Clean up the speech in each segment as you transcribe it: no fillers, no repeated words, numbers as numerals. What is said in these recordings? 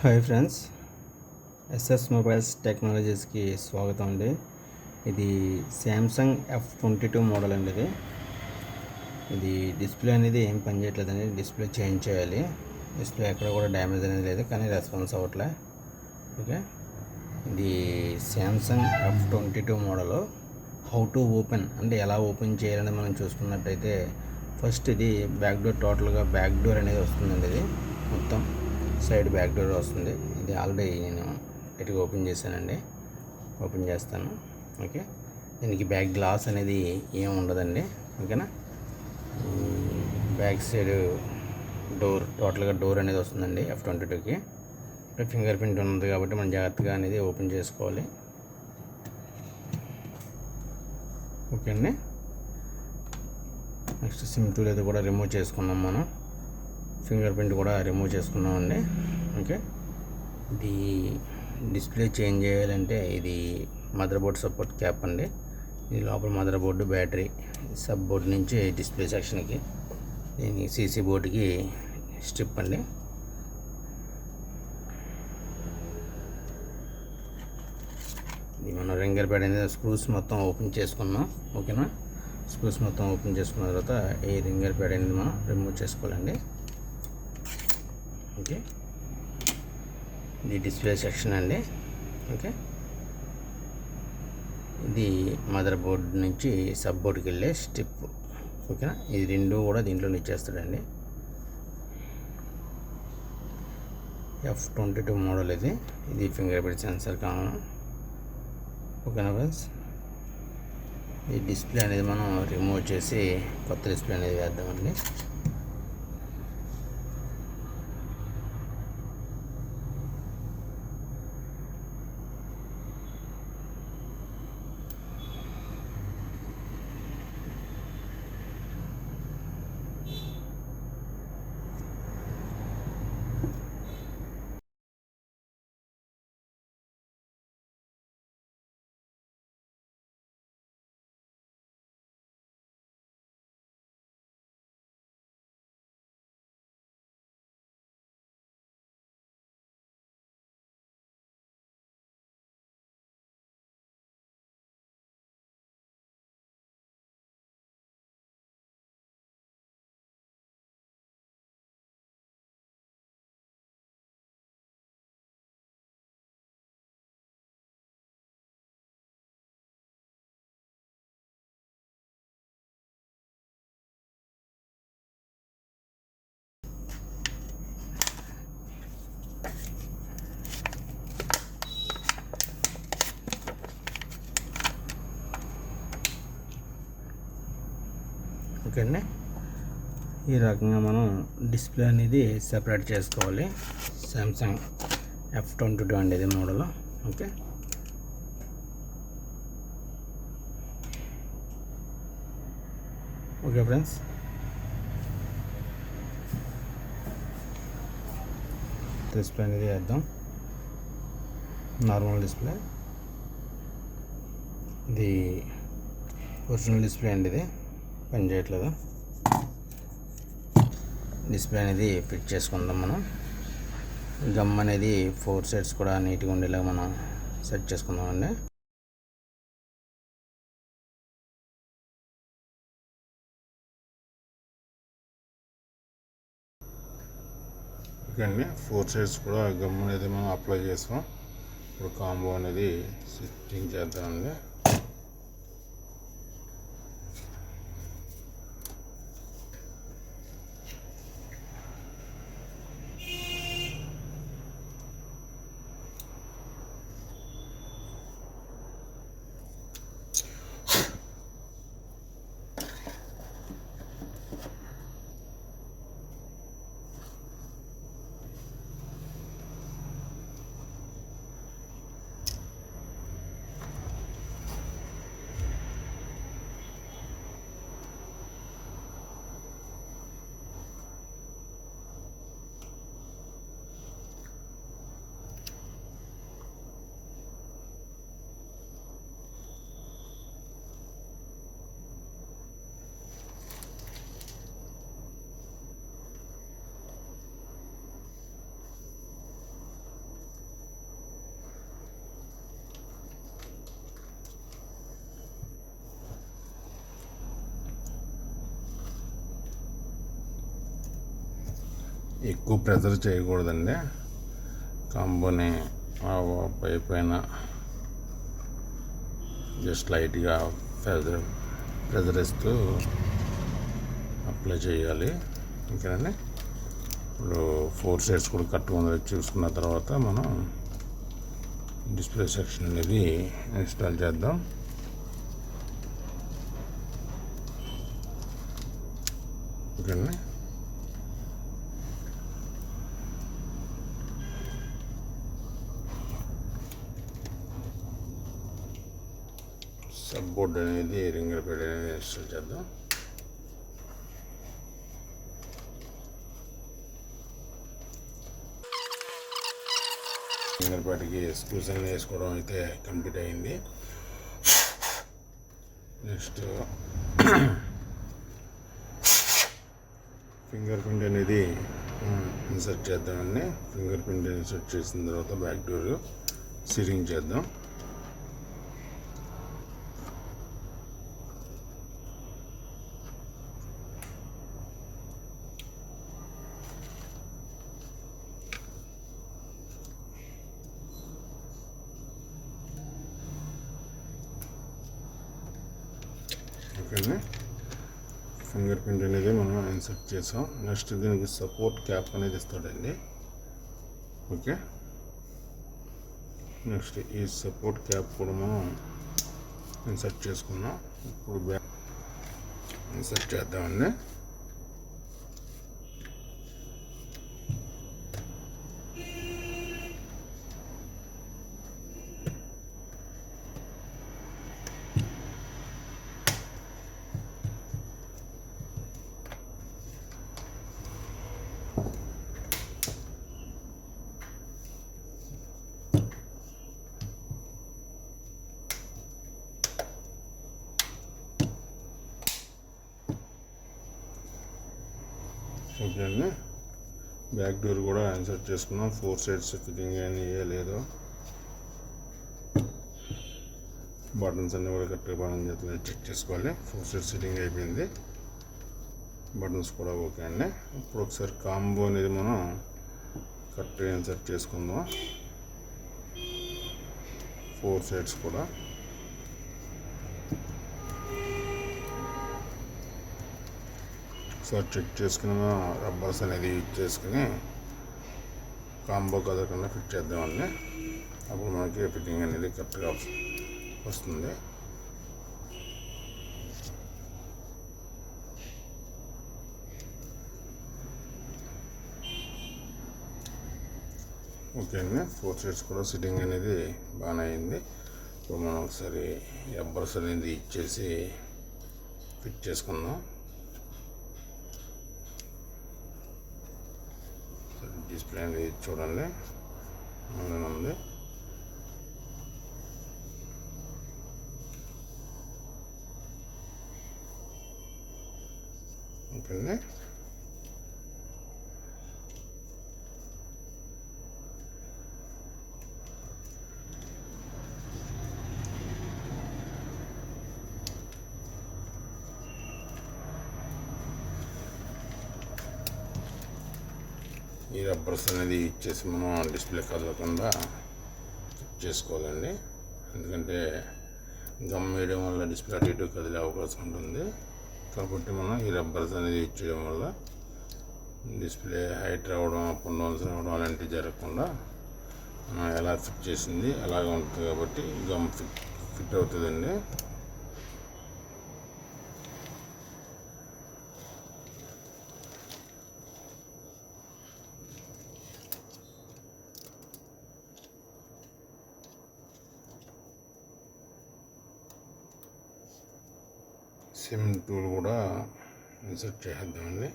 Hi friends, SS mobiles టెక్నాలజీస్కి స్వాగతం అండి. ఇది శాంసంగ్ F22 మోడల్ అండి. ఇది డిస్ప్లే అనేది ఏం పనిచేయట్లేదండి. డిస్ప్లే చేంజ్ చేయాలి. డిస్ప్లే ఎక్కడ కూడా డ్యామేజ్ అనేది లేదు, కానీ రెస్పాన్స్ అవ్వట్లే. ఓకే, ఇది Samsung F22 model. How to open అంటే ఎలా ఓపెన్ చేయాలని మనం చూసుకున్నట్టయితే, ఫస్ట్ ఇది బ్యాక్ డోర్, టోటల్గా బ్యాక్ డోర్ అనేది వస్తుందండి. ఇది మొత్తం సైడ్ బ్యాక్ డోర్ వస్తుంది. ఇది ఆల్రెడీ నేను బయటకు ఓపెన్ చేశానండి. ఓపెన్ చేస్తాను. ఓకే, దీనికి బ్యాక్ గ్లాస్ అనేది ఏం ఉండదండి. ఓకేనా, బ్యాక్ సైడ్ డోర్, టోటల్గా డోర్ అనేది వస్తుందండి F22కి. ఫింగర్ ప్రింట్ ఉంది కాబట్టి మనం జాగ్రత్తగా అనేది ఓపెన్ చేసుకోవాలి. ఓకే అండి, నెక్స్ట్ సిమ్ టూల్ అయితే కూడా రిమూవ్ చేసుకున్నాం. మనం ఫింగర్ ప్రింట్ కూడా రిమూవ్ చేసుకున్నామండి. ఓకే, ఇది డిస్ప్లే చేంజ్ చేయాలంటే ఇది మదర్ బోర్డ్ సపోర్ట్ క్యాప్ అండి. ఇది లోపల mother board, battery, sub board నుంచి డిస్ప్లే సెక్షన్కి, దీనికి సీసీ బోర్డుకి స్ట్రిప్ అండి. ఇది మనం రింగర్ ప్యాడ్ అనేది స్క్రూస్ మొత్తం ఓపెన్ చేసుకున్నాం. ఓకేనా, స్క్రూస్ మొత్తం ఓపెన్ చేసుకున్న తర్వాత ఈ రింగర్ ప్యాడ్ అనేది మనం రిమూవ్ చేసుకోవాలండి. ఓకే, ఇది డిస్ప్లే సెక్షన్ అండి. ఓకే, ఇది మదర్ బోర్డ్ నుంచి సబ్ బోర్డుకి వెళ్ళే స్ట్రిప్. ఓకేనా, ఇది రెండు కూడా దీంట్లో ఇచ్చేస్తాడండి. F22 మోడల్ ఇది ఫింగర్ ప్రింట్ సెన్సర్ కావాలి. ఓకేనా ఫ్రెండ్స్, ఈ డిస్ప్లే అనేది మనం రిమూవ్ చేసి కొత్త డిస్ప్లే అనేది వేద్దామండి. ఓకే అండి, ఈ రకంగా మనం డిస్ప్లే అనేది సెపరేట్ చేసుకోవాలి. శాంసంగ్ F22 అండి ఇది model. Okay, okay friends, display అనేది వేద్దాం. నార్మల్ డిస్ప్లే, ఇది ఒరిజినల్ డిస్ప్లే అండి. ఇది పని చేయట్లేదు. డిస్ప్లే అనేది ఫిట్ చేసుకుందాం. మనం గమ్ అనేది 4 సైడ్స్ కూడా నీట్గా ఉండేలా మనం సెట్ చేసుకుందామండి. ఓకే అండి, 4 సైడ్స్ కూడా గమ్ అనేది మనం అప్లై చేస్తాం. ఇప్పుడు కాంబో అనేది సెట్టింగ్ చేద్దామండి. ఎక్కువ ప్రెజర్ చేయకూడదండి. కాంబోని పై పైన జస్ట్ లైట్గా ప్రెజర్ ఇస్తూ అప్లై చేయాలి. ఓకేనండి. ఇప్పుడు 4 సైడ్స్ కూడా కట్టుకుంది చూసుకున్న తర్వాత మనం డిస్ప్లే సెక్షన్ అనేది ఇన్స్టాల్ చేద్దాం. ఓకేనండి. సబ్ బోర్డ్ అనేది రింగర్ ప్యాడ్ అనేది ఇన్స్టాల్ చేద్దాం. రింగర్ ప్యాడ్కి స్క్రూస్ అనేది వేసుకోవడం అయితే కంప్లీట్ అయింది. నెక్స్ట్ ఫింగర్ ప్రింట్ అనేది ఇన్సర్ట్ చేద్దామండి. ఫింగర్ ప్రింట్ ఇన్సర్ట్ చేసిన తర్వాత బ్యాక్ డోర్ సీలింగ్ చేద్దాం. ఓకేనండి. ఫింగర్ ప్రింట్ అనేది మనం ఇన్సర్ట్ చేసాం. నెక్స్ట్ దీనికి సపోర్ట్ క్యాప్ అనేది ఇస్తాడండి. ఓకే. నెక్స్ట్ ఈ సపోర్ట్ క్యాప్ కూడా మనం ఇన్సర్ట్ చేసుకున్నాం. ఇప్పుడు బ్యాక్ ఇన్సర్ట్ చేద్దామండి. ఓకే అండి. బ్యాక్ డోర్ కూడా ఇన్సర్ట్ చేసుకున్నాం. 4 సైడ్స్ ఫిట్టింగ్ అని లేదో బటన్స్ అన్నీ కూడా కరెక్ట్గా పని చేస్తుంది చెక్ చేసుకోవాలి. 4 సైడ్స్ ఫిట్టింగ్ అయిపోయింది. బటన్స్ కూడా ఓకే అండి. ఇప్పుడు ఒకసారి కాంబో అనేది మనం కరెక్ట్గా ఇన్సర్ట్ చేసుకుందాం. 4 సైడ్స్ కూడా ఒకసారి చెక్ చేసుకుని రబ్బర్స్ అనేది యూజ్ చేసుకుని కాంబో కదలకుండా ఫిట్ చేద్దామండి. అప్పుడు మనకి ఫిట్టింగ్ అనేది కరెక్ట్గా వస్తుంది. ఓకే అండి. 4 సైడ్స్ కూడా సిట్టింగ్ అనేది బాగానే అయింది. ఇప్పుడు మనం ఒకసారి రబ్బర్స్ అనేది ఇచ్చేసి ఫిట్ చేసుకుందాం. డిస్ప్లే అనేది చూడండి ఉంది. ఓకే అండి. ఈ రబ్బర్స్ అనేది ఇచ్చేసి మనం డిస్ప్లే కదలకుండా చేసుకోవాలండి. ఎందుకంటే గమ్ వేయడం వల్ల డిస్ప్లే అటు ఇటు కదిలే అవకాశం ఉంటుంది. కాబట్టి మనం ఈ రబ్బర్స్ అనేది ఇచ్చేయడం వల్ల డిస్ప్లే హైట్ రావడం, అప్ అండ్ డౌన్స్ రావడం అలాంటివి జరగకుండా మనం ఎలా ఫిట్ చేసింది అలాగే ఉంటుంది. కాబట్టి గమ్ ఫిట్ అవుతుందండి. సిమ్ టూల్ కూడా ఇన్సర్ట్ చేద్దామండి.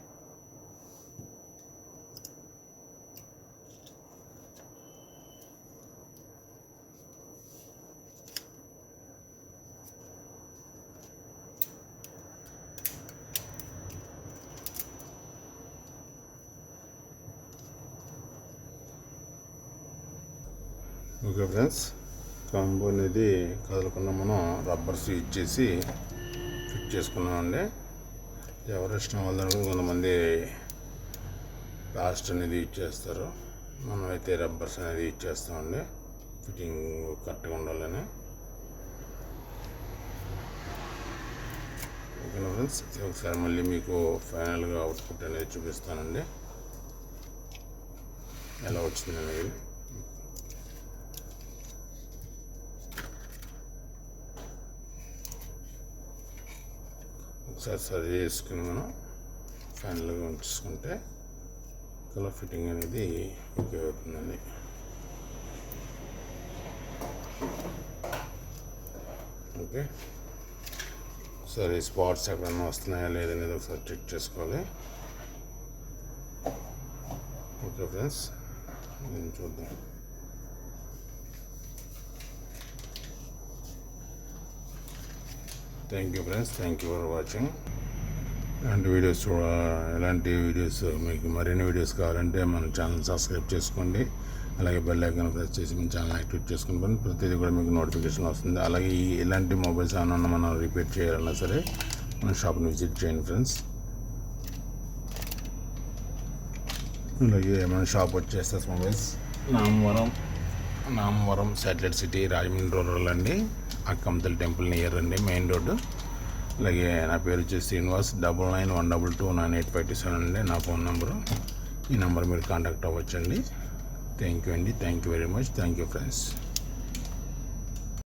ఓకే ఫ్రెండ్స్, కాంబో అనేది కదలకుండా మనం రబ్బర్స్ యూజ్ చేసి ఫిట్ చేసుకున్నామండి. ఎవరి ఇష్టం వాళ్ళని కొంతమంది ప్లాస్టర్ అనేది యూజ్ చేస్తారు. మనమైతే రబ్బర్స్ అనేది యూజ్ చేస్తామండి, ఫిట్టింగ్ కరెక్ట్గా ఉండాలని. ఓకేనా ఫ్రెండ్స్, ఒకసారి మళ్ళీ మీకు ఫైనల్గా అవుట్పుట్ అనేది చూపిస్తానండి, ఎలా వచ్చింది అనేది. ఒకసారి సరి చేసుకుని మనం ఫైనల్గా ఉంచుకుంటే కలర్ ఫిట్టింగ్ అనేది ఓకే అవుతుందండి. ఓకే, సరే స్పాట్స్ ఎక్కడన్నా వస్తున్నాయా లేదనేది ఒకసారి చెక్ చేసుకోవాలి. ఓకే ఫ్రెండ్స్, దీన్ని చూద్దాం. Thank you friends, thank you for watching. ఇలాంటి వీడియోస్ మీకు మరిన్ని వీడియోస్ కావాలంటే మన ఛానల్ సబ్స్క్రైబ్ చేసుకోండి. అలాగే బెల్ ఐకాన్ ప్రెస్ చేసి మన ఛానల్ యాక్టివేట్ చేసుకుని ప్రతిదీ కూడా మీకు నోటిఫికేషన్ వస్తుంది. అలాగే ఇలాంటి మొబైల్స్ ఏమన్నా మనం రిపేర్ చేయాలన్నా సరే మన షాప్ని విజిట్ చేయండి ఫ్రెండ్స్. అలాగే మన షాప్ వచ్చేస్తే mobiles Namavaram satellite city, Rajahmundry rural అండి, అక్కమ్మతల్లి టెంపుల్ నియర్ అండి, మెయిన్ రోడ్డు. అలాగే నా పేరు వచ్చేసి శ్రీనివాస్. 9912298527 అండి నా ఫోన్ నెంబరు. ఈ నెంబర్ మీరు కాంటాక్ట్ అవ్వచ్చండి. థ్యాంక్ యూ అండి, thank you very much, thank you friends.